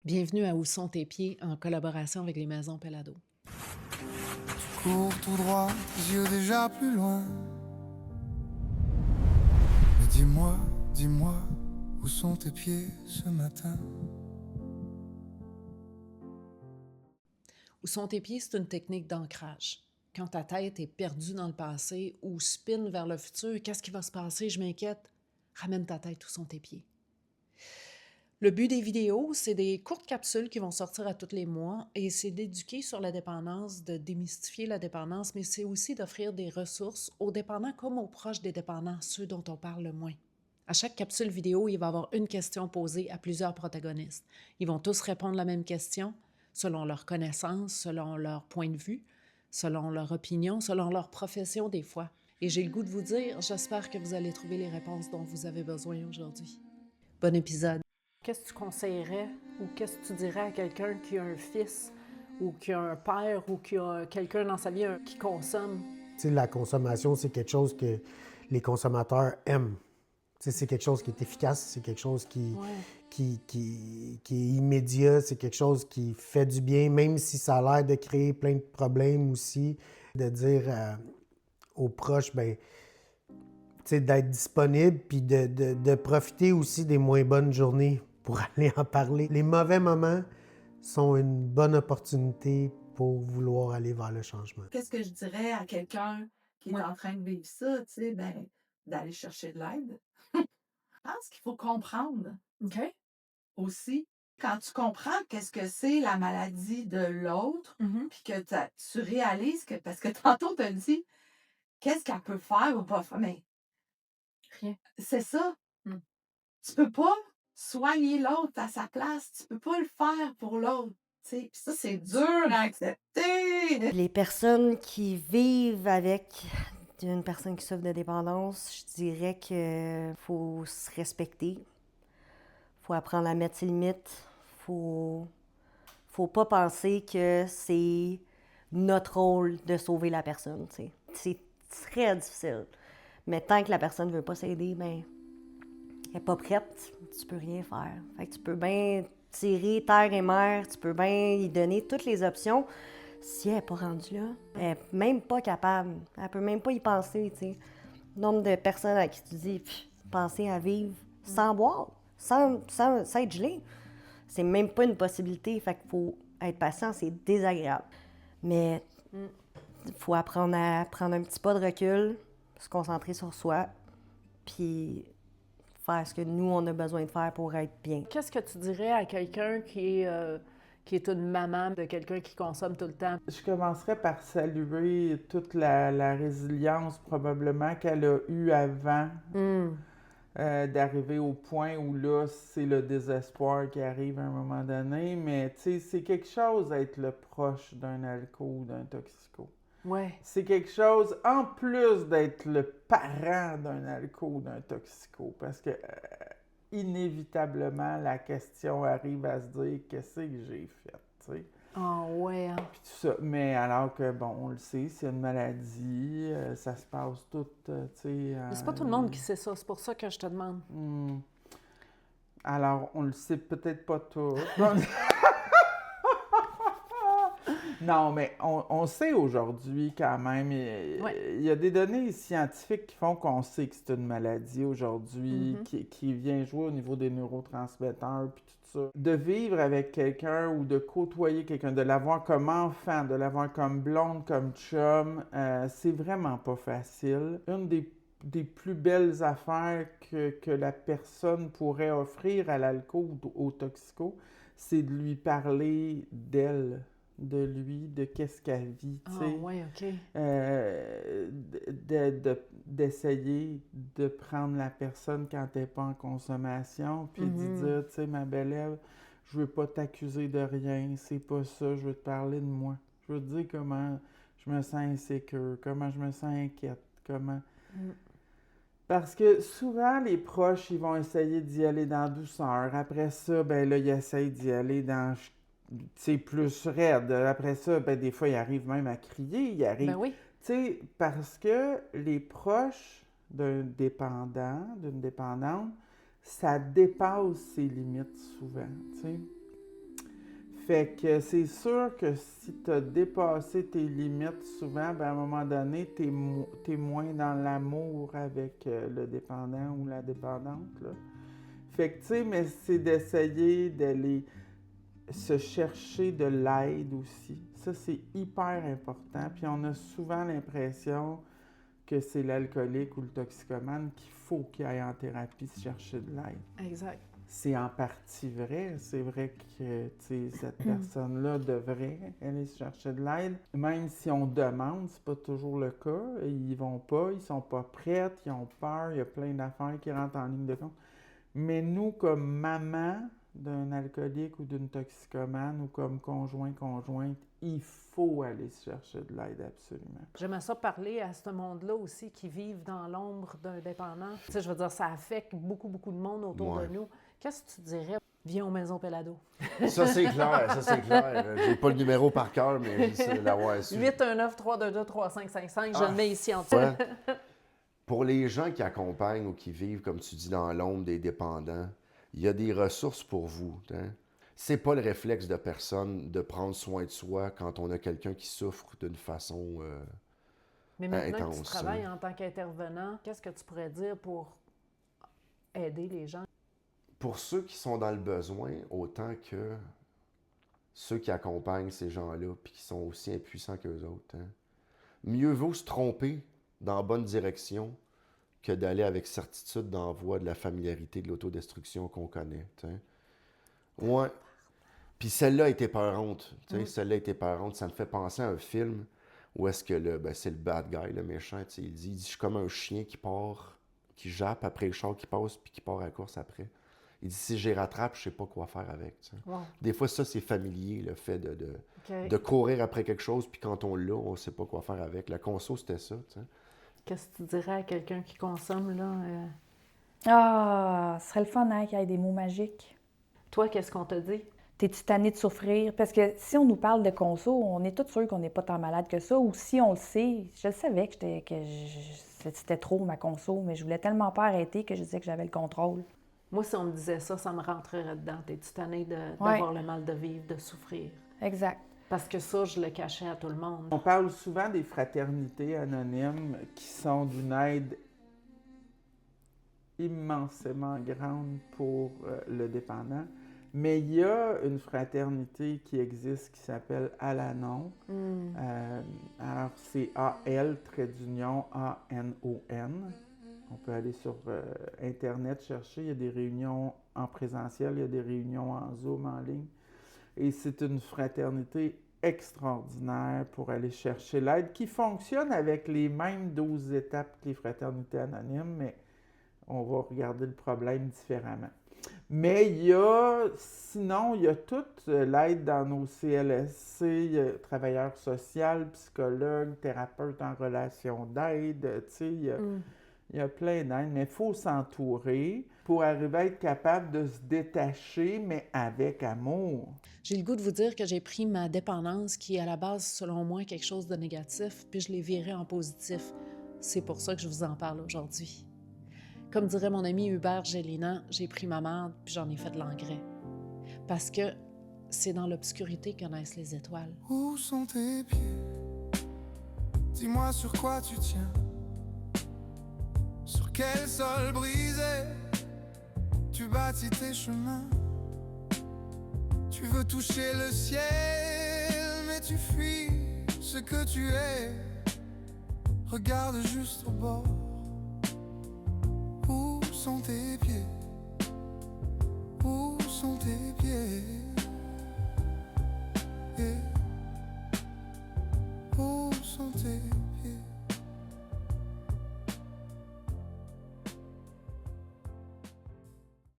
Bienvenue à Où sont tes pieds en collaboration avec les maisons Pelado. Cours tout droit, tes yeux déjà plus loin. Mais dis-moi, dis-moi, où sont tes pieds ce matin? Où sont tes pieds, c'est une technique d'ancrage. Quand ta tête est perdue dans le passé ou spin vers le futur, qu'est-ce qui va se passer? Je m'inquiète. Ramène ta tête où sont tes pieds. Le but des vidéos, c'est des courtes capsules qui vont sortir à tous les mois et c'est d'éduquer sur la dépendance, de démystifier la dépendance, mais c'est aussi d'offrir des ressources aux dépendants comme aux proches des dépendants, ceux dont on parle le moins. À chaque capsule vidéo, il va y avoir une question posée à plusieurs protagonistes. Ils vont tous répondre la même question selon leur connaissance, selon leur point de vue, selon leur opinion, selon leur profession des fois. Et j'ai le goût de vous dire, j'espère que vous allez trouver les réponses dont vous avez besoin aujourd'hui. Bon épisode. Qu'est-ce que tu conseillerais ou qu'est-ce que tu dirais à quelqu'un qui a un fils ou qui a un père ou qui a quelqu'un dans sa vie qui consomme? Tu sais, la consommation, c'est quelque chose que les consommateurs aiment. Tu sais, c'est quelque chose qui est efficace, c'est quelque chose Ouais. qui est immédiat, c'est quelque chose qui fait du bien, même si ça a l'air de créer plein de problèmes aussi, de dire aux proches, ben, tu sais, d'être disponible, puis de profiter aussi des moins bonnes journées pour aller en parler. Les mauvais moments sont une bonne opportunité pour vouloir aller vers le changement. Qu'est-ce que je dirais à quelqu'un qui est en train de vivre ça, tu sais, ben, d'aller chercher de l'aide. Je pense qu'il faut comprendre OK. aussi. Quand tu comprends qu'est-ce que c'est la maladie de l'autre, puis que tu réalises que, parce que tantôt tu as dit, qu'est-ce qu'elle peut faire ou pas faire, mais Rien. c'est ça. Mm. Tu peux pas soigner l'autre à sa place, tu peux pas le faire pour l'autre. Tu sais. Puis ça, c'est dur à accepter. Les personnes qui vivent avec une personne qui souffre de dépendance, je dirais qu'il faut se respecter. Faut apprendre à mettre ses limites. Faut pas penser que c'est notre rôle de sauver la personne. T'sais. C'est très difficile. Mais tant que la personne ne veut pas s'aider, ben, elle n'est pas prête, tu peux rien faire. Fait que tu peux bien tirer terre et mer, tu peux bien lui donner toutes les options. Si elle n'est pas rendue là, elle n'est même pas capable. Elle peut même pas y penser, tu sais. Le nombre de personnes à qui tu dis, penser à vivre sans boire, sans être gelé, c'est même pas une possibilité. Fait qu'il faut être patient, c'est désagréable. Mais il faut apprendre à prendre un petit pas de recul, se concentrer sur soi, puis faire ce que nous, on a besoin de faire pour être bien. Qu'est-ce que tu dirais à quelqu'un qui est une maman de quelqu'un qui consomme tout le temps? Je commencerai par saluer toute la résilience probablement qu'elle a eue avant d'arriver au point où là, c'est le désespoir qui arrive à un moment donné. Mais tu sais, c'est quelque chose d'être le proche d'un alco ou d'un toxico. Ouais. C'est quelque chose, en plus d'être le parent d'un alco ou d'un toxico, parce que inévitablement, la question arrive à se dire qu'est-ce que j'ai fait, tu sais. Ah ouais, hein? Puis tout ça. Mais alors que, bon, on le sait, c'est une maladie, ça se passe tout, tu sais. Mais c'est pas tout le monde qui sait ça, c'est pour ça que je te demande. Alors, on le sait peut-être pas tout. Non, mais on sait aujourd'hui quand même. Il y a des données scientifiques qui font qu'on sait que c'est une maladie aujourd'hui, qui vient jouer au niveau des neurotransmetteurs, puis tout ça. De vivre avec quelqu'un ou de côtoyer quelqu'un, de l'avoir comme enfant, de l'avoir comme blonde, comme chum, c'est vraiment pas facile. Une des plus belles affaires que la personne pourrait offrir à l'alcool ou au toxico, c'est de lui parler d'elle, de lui, de qu'est-ce qu'elle vit, tu sais. Ah ouais, OK. D'essayer de prendre la personne quand elle n'est pas en consommation, puis d'y dire, tu sais, ma belle Ève, je veux pas t'accuser de rien, c'est pas ça, je veux te parler de moi. Je veux te dire comment je me sens insécure, comment je me sens inquiète, comment... Parce que souvent, les proches, ils vont essayer d'y aller dans la douceur. Après ça, ben là, ils essayent d'y aller dans, tu sais, plus raide. Après ça, ben des fois, ils arrivent même à crier. Ils arrivent, Ben oui. tu sais, parce que les proches d'un dépendant, d'une dépendante, ça dépasse ses limites souvent, tu sais. Fait que c'est sûr que si tu as dépassé tes limites souvent, ben à un moment donné, t'es moins dans l'amour avec le dépendant ou la dépendante, là. Fait que, tu sais, mais c'est d'essayer d'aller se chercher de l'aide aussi. Ça, c'est hyper important. Puis on a souvent l'impression que c'est l'alcoolique ou le toxicomane qu'il faut qu'il aille en thérapie se chercher de l'aide. Exact. C'est en partie vrai. C'est vrai que cette personne-là devrait aller se chercher de l'aide. Même si on demande, c'est pas toujours le cas. Ils vont pas, ils sont pas prêts, ils ont peur, il y a plein d'affaires qui rentrent en ligne de compte. Mais nous, comme maman d'un alcoolique ou d'une toxicomane ou comme conjointe, il faut aller se chercher de l'aide absolument. J'aimerais ça parler à ce monde-là aussi qui vivent dans l'ombre d'un dépendant. Tu sais, je veux dire, ça affecte beaucoup, beaucoup de monde autour de nous. Qu'est-ce que tu dirais? Viens aux Maisons Pelado. Ça, c'est clair, ça, c'est clair. J'ai pas le numéro par cœur, mais c'est l'avoir su. 819-322-3555, je le mets ici en dessous. Ouais. Pour les gens qui accompagnent ou qui vivent, comme tu dis, dans l'ombre des dépendants, il y a des ressources pour vous. Hein? C'est pas le réflexe de personne de prendre soin de soi quand on a quelqu'un qui souffre d'une façon Mais maintenant intense. que tu travailles en tant qu'intervenant, qu'est-ce que tu pourrais dire pour aider les gens? Pour ceux qui sont dans le besoin, autant que ceux qui accompagnent ces gens-là puis qui sont aussi impuissants qu'eux autres, hein? Mieux vaut se tromper dans la bonne direction que d'aller avec certitude dans la voie de la familiarité, de l'autodestruction qu'on connaît. T'sais. Ouais. Puis celle-là était peurante. Celle-là était peurante. Ça me fait penser à un film où est-ce que c'est le bad guy, le méchant, il dit « Je suis comme un chien qui part, qui jappe après le char qui passe puis qui part à la course après. » Il dit « Si j'y rattrape, je sais pas quoi faire avec. » Wow. Des fois, ça, c'est familier, le fait de courir après quelque chose, puis quand on l'a, on sait pas quoi faire avec. La conso, c'était ça. T'sais. Qu'est-ce que tu dirais à quelqu'un qui consomme, là? Ah, ce serait le fun, hein, qu'il y ait des mots magiques. Toi, qu'est-ce qu'on t'a dit? T'es-tu tanné de souffrir? Parce que si on nous parle de conso, on est tous sûrs qu'on n'est pas tant malade que ça. Ou si on le sait, je le savais que c'était trop ma conso, mais je voulais tellement pas arrêter que je disais que j'avais le contrôle. Moi, si on me disait ça, ça me rentrerait dedans. T'es-tu tanné d'avoir le mal de vivre, de souffrir? Exact. Parce que ça, je le cachais à tout le monde. On parle souvent des fraternités anonymes qui sont d'une aide immensément grande pour le dépendant. Mais il y a une fraternité qui existe qui s'appelle Al-Anon. Alors, c'est A-L-A-N-O-N. On peut aller sur Internet chercher. Il y a des réunions en présentiel, il y a des réunions en Zoom, en ligne. Et c'est une fraternité extraordinaire pour aller chercher l'aide qui fonctionne avec les mêmes 12 étapes que les fraternités anonymes, mais on va regarder le problème différemment. Mais sinon, il y a toute l'aide dans nos CLSC, il y a travailleurs sociaux, psychologues, thérapeutes en relation d'aide, tu sais, il y a plein d'aides, mais il faut s'entourer pour arriver à être capable de se détacher, mais avec amour. J'ai le goût de vous dire que j'ai pris ma dépendance, qui est à la base, selon moi, quelque chose de négatif, puis je l'ai virée en positif. C'est pour ça que je vous en parle aujourd'hui. Comme dirait mon ami Hubert Gélinan, j'ai pris ma merde, puis j'en ai fait de l'engrais. Parce que c'est dans l'obscurité que naissent les étoiles. Où sont tes pieds? Dis-moi sur quoi tu tiens. Sur quel sol brisé tu bâtis tes chemins? Tu veux toucher le ciel, mais tu fuis ce que tu es. Regarde juste au bord. Où sont tes pieds?